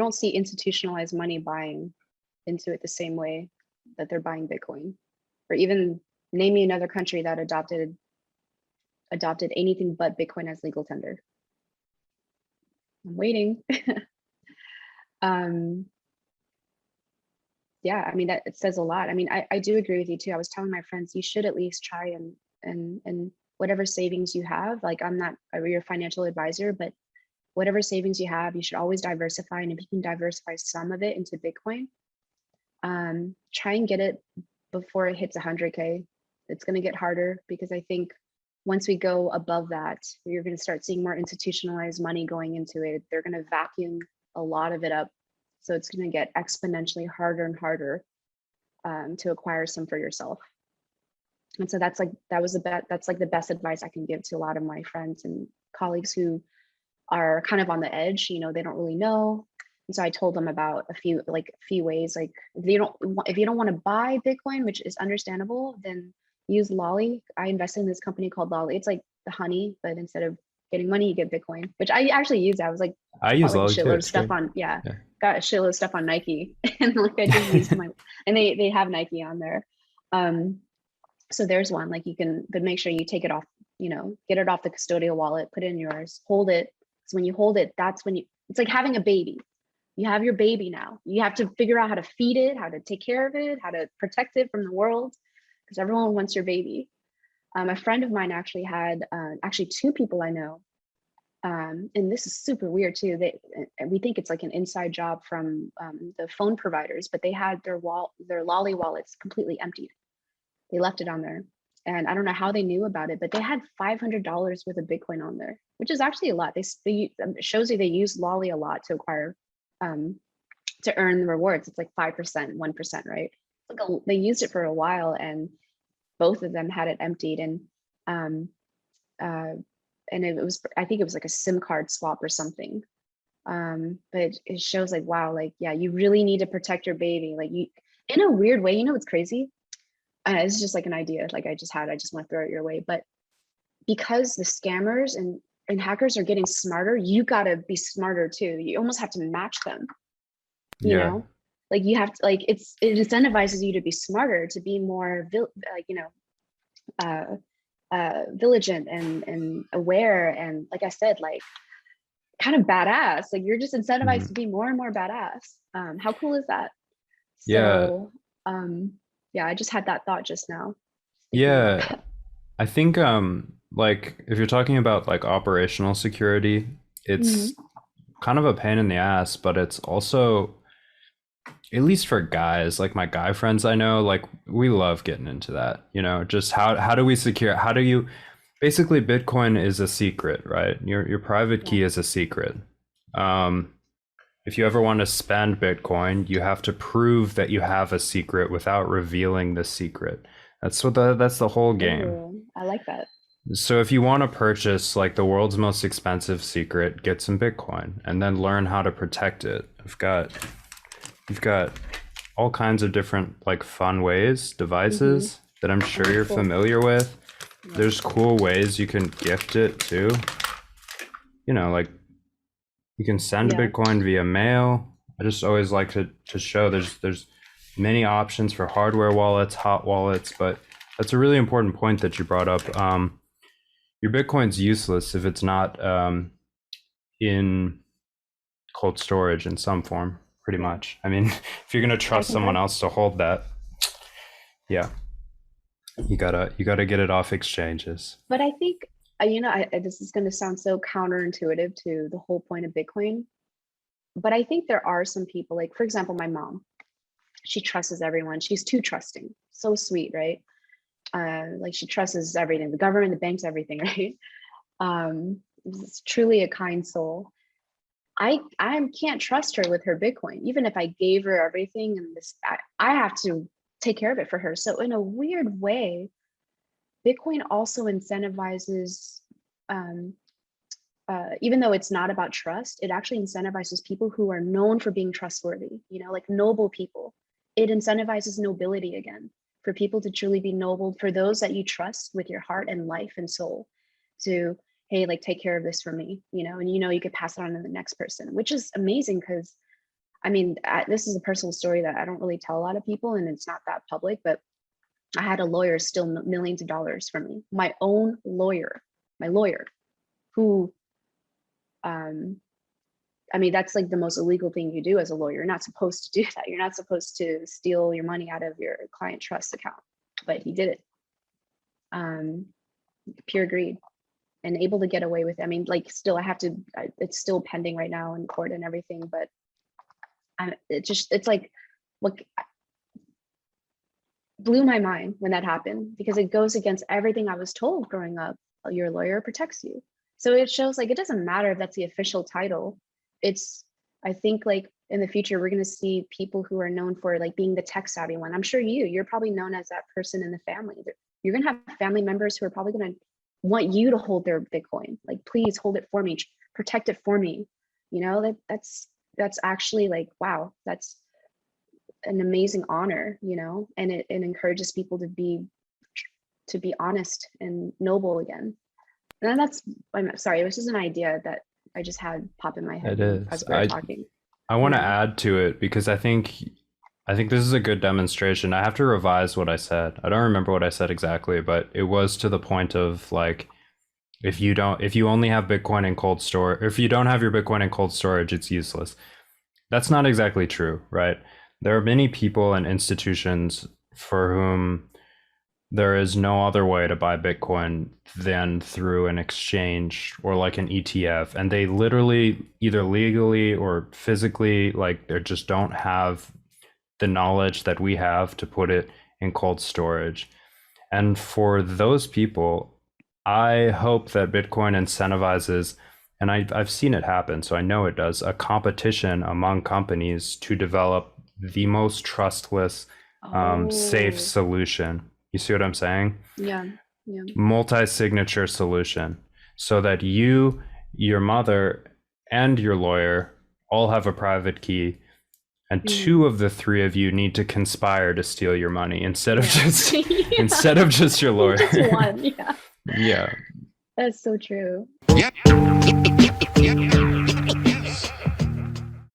don't see institutionalized money buying into it the same way that they're buying Bitcoin. Or even name me another country that adopted anything but Bitcoin as legal tender. I'm waiting. Yeah, I mean, that it says a lot. I mean, I do agree with you too. I was telling my friends, you should at least try and whatever savings you have, like I'm not your financial advisor, but whatever savings you have, you should always diversify. And if you can diversify some of it into Bitcoin, try and get it before it hits 100K. It's going to get harder because I think once we go above that, you're going to start seeing more institutionalized money going into it. They're going to vacuum a lot of it up. So it's going to get exponentially harder and harder to acquire some for yourself. And so that's like the best advice I can give to a lot of my friends and colleagues who are kind of on the edge. You know, they don't really know. And so I told them about a few ways. Like if you don't want to buy Bitcoin, which is understandable, then use Lolly. I invested in this company called Lolly. It's like the honey, but instead of getting money, you get Bitcoin, which I actually use. I was like, I use like Lolly a shitload too. of stuff on, got a shitload of stuff on Nike, and like I just used my, and they have Nike on there. So there's one, like you can, but make sure you take it off, you know, get it off the custodial wallet, put it in yours, hold it. So when you hold it, that's when it's like having a baby. You have your baby now. You have to figure out how to feed it, how to take care of it, how to protect it from the world, because everyone wants your baby. A friend of mine actually had, actually two people I know, and this is super weird too. We think it's like an inside job from the phone providers, but they had their Lolly wallets completely emptied. They left it on there. And I don't know how they knew about it, but they had $500 worth of Bitcoin on there, which is actually a lot. It shows you they use Lolly a lot to acquire, to earn the rewards. It's like 5%, 1%, right? Like they used it for a while, and both of them had it emptied. And it was, I think it was like a SIM card swap or something. But it shows like, wow, like, yeah, you really need to protect your baby. Like you, in a weird way, you know, what's crazy? It's just like an idea, like I just want to throw it your way. But because the scammers and hackers are getting smarter, you gotta be smarter too. You almost have to match them, you know? Like you have to, like, it incentivizes you to be smarter, to be more vigilant and aware. And like I said, like kind of badass, like you're just incentivized to be more and more badass. How cool is that? So, yeah, I just had that thought just now. Yeah, I think like if you're talking about like operational security, it's kind of a pain in the ass, but it's also, at least for guys, like my guy friends I know, like we love getting into that, you know, just how do we secure, how do you, basically Bitcoin is a secret, right? Your private key is a secret. If you ever want to spend Bitcoin, you have to prove that you have a secret without revealing the secret. That's the whole game. Ooh, I like that. So if you want to purchase like the world's most expensive secret, get some Bitcoin and then learn how to protect it. You've got all kinds of different like fun ways, devices that I'm sure you're familiar with. There's cool ways you can gift it too. You know, like you can send Bitcoin via mail. I just always like to show there's many options for hardware wallets, hot wallets, but that's a really important point that you brought up. Your Bitcoin's useless if it's not in cold storage in some form, pretty much. I mean, if you're gonna trust someone else to hold that, you gotta get it off exchanges. But I think, you know, this is going to sound so counterintuitive to the whole point of Bitcoin, but I think there are some people, like for example, my mom, she trusts everyone. She's too trusting, so sweet, right? Like she trusts everything, the government, the banks, everything, right? It's truly a kind soul. I can't trust her with her Bitcoin, even if I gave her everything, and I have to take care of it for her. So in a weird way, Bitcoin also incentivizes, even though it's not about trust, it actually incentivizes people who are known for being trustworthy, you know, like noble people. It incentivizes nobility again, for people to truly be noble, for those that you trust with your heart and life and soul, to, hey, like take care of this for me, you know, and you know, you could pass it on to the next person, which is amazing because I mean, this is a personal story that I don't really tell a lot of people, and it's not that public, but I had a lawyer steal millions of dollars from me. My own lawyer, my lawyer, who, I mean, that's like the most illegal thing you do as a lawyer. You're not supposed to do that. You're not supposed to steal your money out of your client trust account, but he did it. Pure greed, and able to get away with it. I mean, like, still, it's still pending right now in court and everything, but it's like, look, blew my mind when that happened, because it goes against everything I was told growing up. Your lawyer protects you. So it shows, like, it doesn't matter if that's the official title. I think, like, in the future, we're going to see people who are known for, like, being the tech savvy one. I'm sure you're probably known as that person in the family. You're going to have family members who are probably going to want you to hold their Bitcoin. Like, please hold it for me, protect it for me. You know, that's actually, like, wow, that's an amazing honor, you know, and it encourages people to be honest and noble again. And I'm sorry, it was just an idea that I just had pop in my head as we were talking. I want to add to it, because I think this is a good demonstration. I have to revise what I said. I don't remember what I said exactly, but it was to the point of, like, if you only have Bitcoin in cold storage, if you don't have your Bitcoin in cold storage, it's useless. That's not exactly true, right? There are many people and institutions for whom there is no other way to buy Bitcoin than through an exchange or like an ETF. And they literally, either legally or physically, like, they just don't have the knowledge that we have to put it in cold storage. And for those people, I hope that Bitcoin incentivizes, and I've seen it happen, so I know it does, a competition among companies to develop the most trustless, safe solution. You see what I'm saying? Yeah. Multi-signature solution, so that you, your mother, and your lawyer all have a private key, and two of the three of you need to conspire to steal your money instead of just instead of just your lawyer. Just one, yeah. Yeah. That's so true. Yep.